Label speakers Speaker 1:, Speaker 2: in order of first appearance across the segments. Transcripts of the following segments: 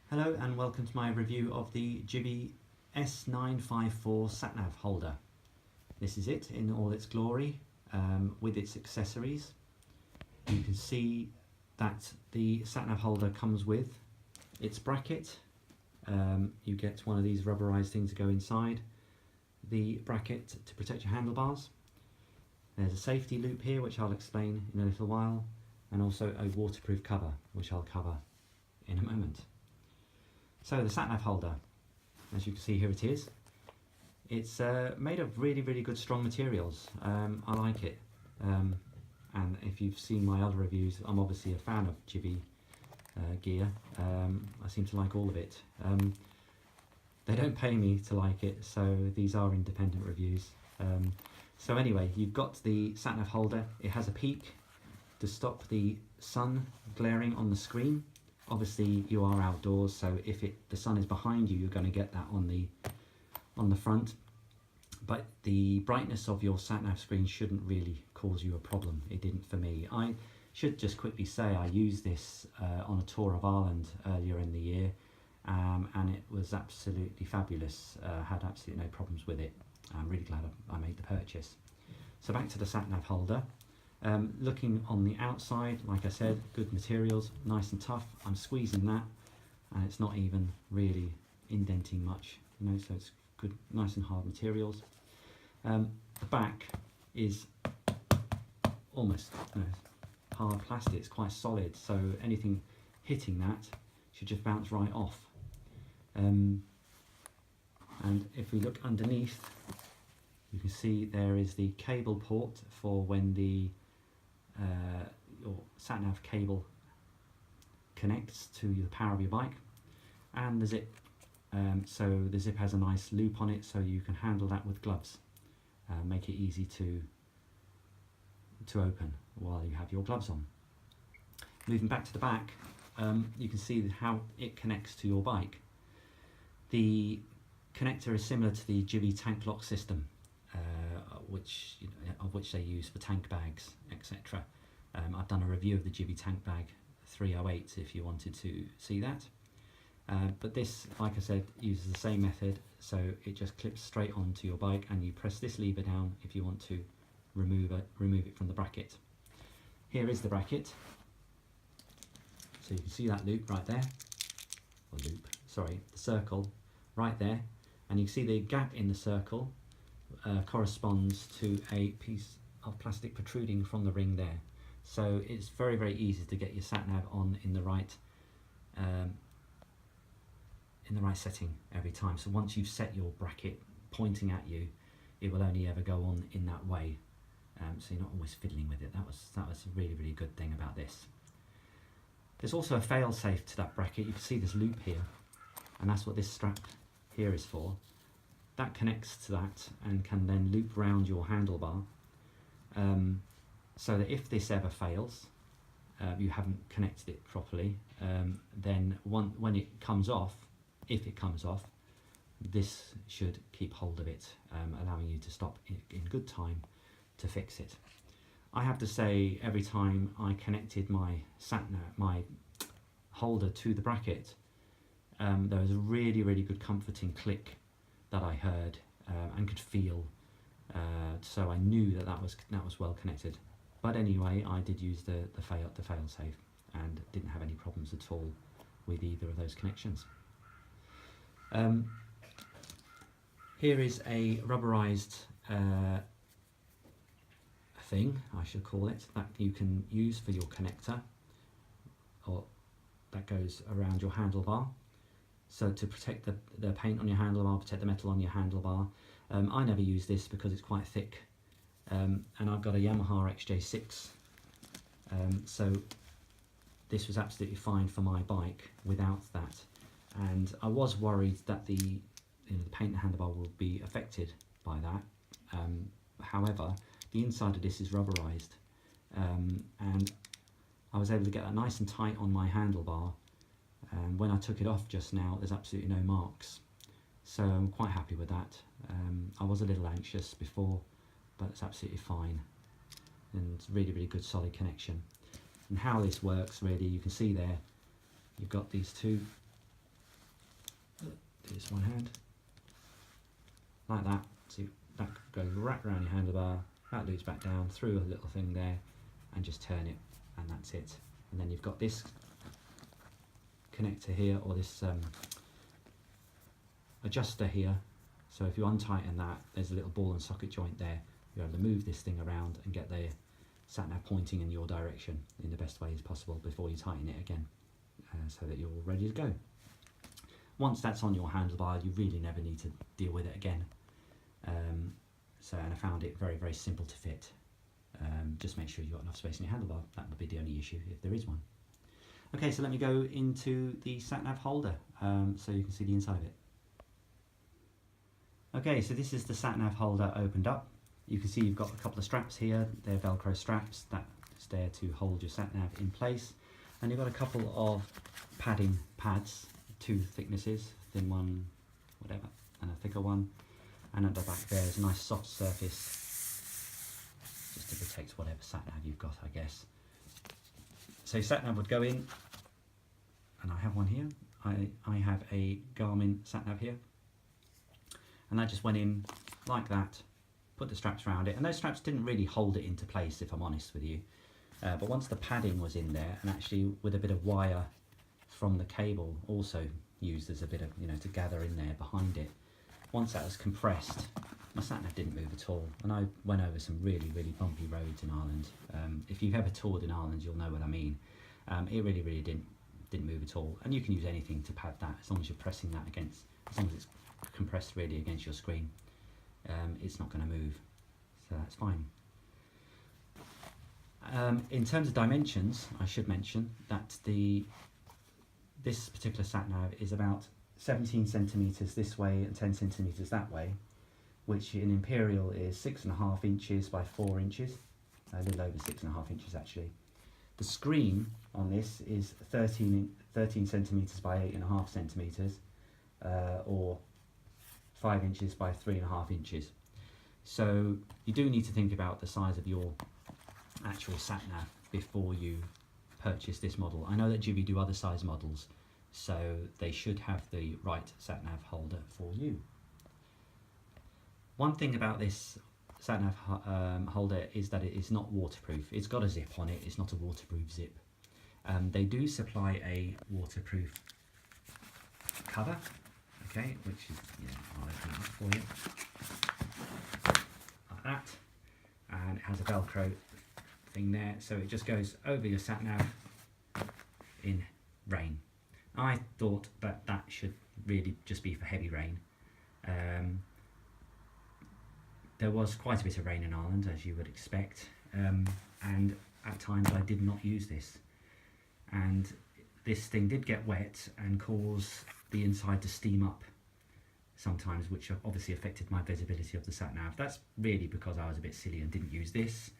Speaker 1: Hello and welcome to my review of the Givi S954 Satnav holder. This is it in all its glory with its accessories. You can see that the Satnav holder comes with its bracket. You get one of these rubberized things to go inside the bracket to protect your handlebars. There's a safety loop here which I'll explain in a little while, and also a waterproof cover which I'll cover in a moment. So the Satnav holder, as you can see here it is. It's made of really good strong materials. I like it, and if you've seen my other reviews, I'm obviously a fan of Givi gear. I seem to like all of it. They don't pay me to like it, so these are independent reviews. So anyway, you've got the Satnav holder. It has a peak to stop the sun glaring on the screen. Obviously you are outdoors, so if the sun is behind you, you're going to get that on the front. But the brightness of your Satnav screen shouldn't really cause you a problem. It didn't for me. I should just quickly say I used this on a tour of Ireland earlier in the year, and it was absolutely fabulous. Had absolutely no problems with it. I'm really glad I made the purchase. So back to the Satnav holder. Looking on the outside, like I said, good materials, nice and tough. I'm squeezing that and it's not even really indenting much, so it's good, nice and hard materials. The back is almost hard plastic. It's quite solid, so anything hitting that should just bounce right off. And if we look underneath, you can see there is the cable port for when your Satnav cable connects to the power of your bike, and the zip. So the zip has a nice loop on it, so you can handle that with gloves. Make it easy to open while you have your gloves on. Moving back to the back, you can see how it connects to your bike. The connector is similar to the Givi tank lock system, of which they use for tank bags, etc. I've done a review of the Givi tank bag 308 if you wanted to see that. But this, like I said, uses the same method, so it just clips straight onto your bike, and you press this lever down if you want to remove it from the bracket. Here is the bracket. So you can see that loop right there, the circle right there, and you can see the gap in the circle corresponds to a piece of plastic protruding from the ring there. So it's very easy to get your Satnav on in the right setting every time. So once you've set your bracket pointing at you, it will only ever go on in that way. So you're not always fiddling with it. That was a really good thing about this. There's also a fail-safe to that bracket. You can see this loop here, and that's what this strap here is for. That connects to that and can then loop around your handlebar, so that if this ever fails, you haven't connected it properly, then when it comes off, if it comes off, this should keep hold of it, allowing you to stop in good time to fix it. I have to say, every time I connected my my holder to the bracket, there was a really good comforting click that I heard and could feel, so I knew that was well connected. But anyway, I did use the fail-safe and didn't have any problems at all with either of those connections. Here is a rubberized thing, I should call it, that you can use for your connector, or that goes around your handlebar. So to protect the paint on your handlebar, protect the metal on your handlebar. I never use this because it's quite thick, and I've got a Yamaha XJ6, so this was absolutely fine for my bike without that. And I was worried that the paint and handlebar would be affected by that. However, the inside of this is rubberized, and I was able to get that nice and tight on my handlebar. And when I took it off just now, there's absolutely no marks, so I'm quite happy with that. I was a little anxious before, but it's absolutely fine, and it's really good solid connection. And how this works, really, you can see there, you've got these two do this one hand, like that. See, that goes right around your handlebar, that loops back down through a little thing there, and just turn it, and that's it. And then you've got this connector here, or this adjuster here. So if you untighten that, there's a little ball and socket joint there. You're able to move this thing around and get the sat-nav pointing in your direction in the best way as possible before you tighten it again, so that you're all ready to go. Once that's on your handlebar, you really never need to deal with it again. And I found it very, very simple to fit. Just make sure you've got enough space in your handlebar. That would be the only issue if there is one. Okay, so let me go into the sat-nav holder so you can see the inside of it. Okay, so this is the sat-nav holder opened up. You can see you've got a couple of straps here. They're Velcro straps. That's there to hold your sat-nav in place. And you've got a couple of padding pads, 2 thicknesses, thin one, whatever, and a thicker one. And at the back there is a nice soft surface, just to protect whatever sat-nav you've got, I guess. So sat-nav would go in, and I have one here. I have a Garmin sat-nav here. And that just went in like that, put the straps around it, and those straps didn't really hold it into place, if I'm honest with you. But once the padding was in there, and actually with a bit of wire from the cable also used as a bit of, to gather in there behind it, once that was compressed, my sat-nav didn't move at all. And I went over some really, really bumpy roads in Ireland. If you've ever toured in Ireland, you'll know what I mean. It really, really didn't move at all. And you can use anything to pad that, as long as you're pressing that against, as long as it's compressed really against your screen, it's not going to move, so that's fine. In terms of dimensions, I should mention that this particular sat-nav is about 17 centimetres this way and 10 centimetres that way, which in imperial is 6.5 inches by 4 inches, a little over 6.5 inches actually. The screen on this is 13 centimetres by 8.5 centimetres, or 5 inches by 3.5 inches. So you do need to think about the size of your actual sat-nav before you purchase this model. I know that Givi do other size models, so they should have the right sat-nav holder for you. One thing about this sat-nav holder is that it is not waterproof. It's got a zip on it, it's not a waterproof zip. They do supply a waterproof cover, okay, which is, I'll open it up for you, like that, and it has a Velcro thing there, so it just goes over your sat-nav in rain. I thought that should really just be for heavy rain. There was quite a bit of rain in Ireland, as you would expect, and at times I did not use this, and this thing did get wet and cause the inside to steam up sometimes, which obviously affected my visibility of the sat-nav. That's really because I was a bit silly and didn't use this,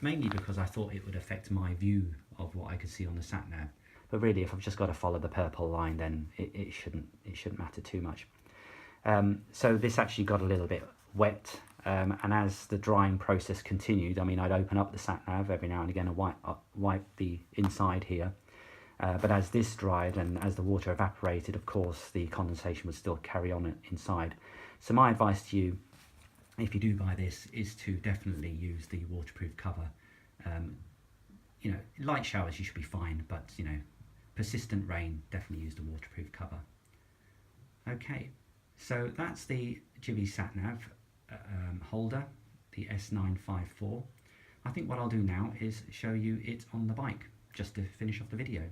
Speaker 1: mainly because I thought it would affect my view of what I could see on the sat-nav. But really, if I've just got to follow the purple line, then it shouldn't matter too much. So this actually got a little bit wet, and as the drying process continued, I mean, I'd open up the sat-nav every now and again and wipe the inside here. But as this dried and as the water evaporated, of course, the condensation would still carry on inside. So my advice to you, if you do buy this, is to definitely use the waterproof cover. Light showers you should be fine, but persistent rain, definitely use the waterproof cover. Okay, so that's the Givi sat-nav holder, the S954. I think what I'll do now is show you it on the bike, just to finish off the video.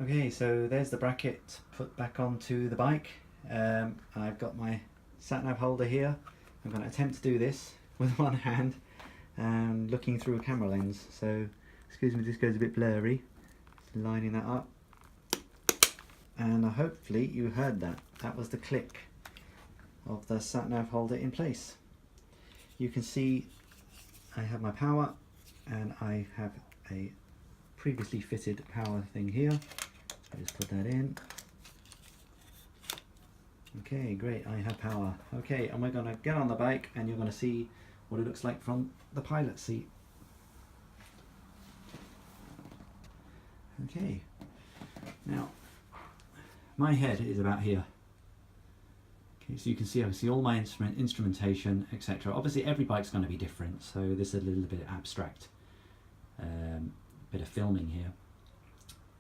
Speaker 1: Okay, so there's the bracket put back onto the bike. I've got my sat-nav holder here. I'm going to attempt to do this with one hand, looking through a camera lens. So, excuse me, this goes a bit blurry. Just lining that up. And hopefully you heard that. That was the click of the sat-nav holder in place. You can see I have my power, and I have a previously fitted power thing here. I just put that in. Okay, great, I have power. Okay, and we're going to get on the bike and you're going to see what it looks like from the pilot seat. Okay, Now, my head is about here. Okay, so you can see, I can see all my instrumentation, etc. Obviously every bike's going to be different, so this is a little bit abstract, bit of filming here.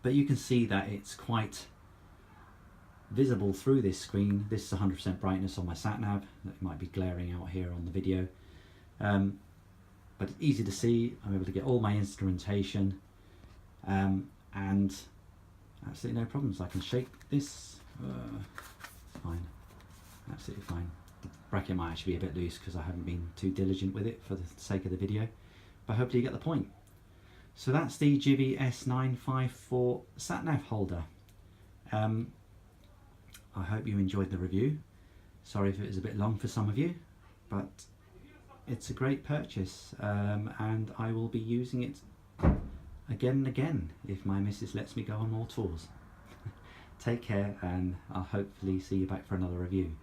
Speaker 1: But you can see that it's quite visible through this screen. This is 100% brightness on my Satnav. That might be glaring out here on the video. But it's easy to see. I'm able to get all my instrumentation and absolutely no problems. I can shake this, fine, absolutely fine. The bracket might actually be a bit loose because I haven't been too diligent with it for the sake of the video, but hopefully you get the point. So that's the Givi S954 Satnav holder. I hope you enjoyed the review. Sorry if it was a bit long for some of you, but it's a great purchase, and I will be using it again and again if my missus lets me go on more tours. Take care, and I'll hopefully see you back for another review.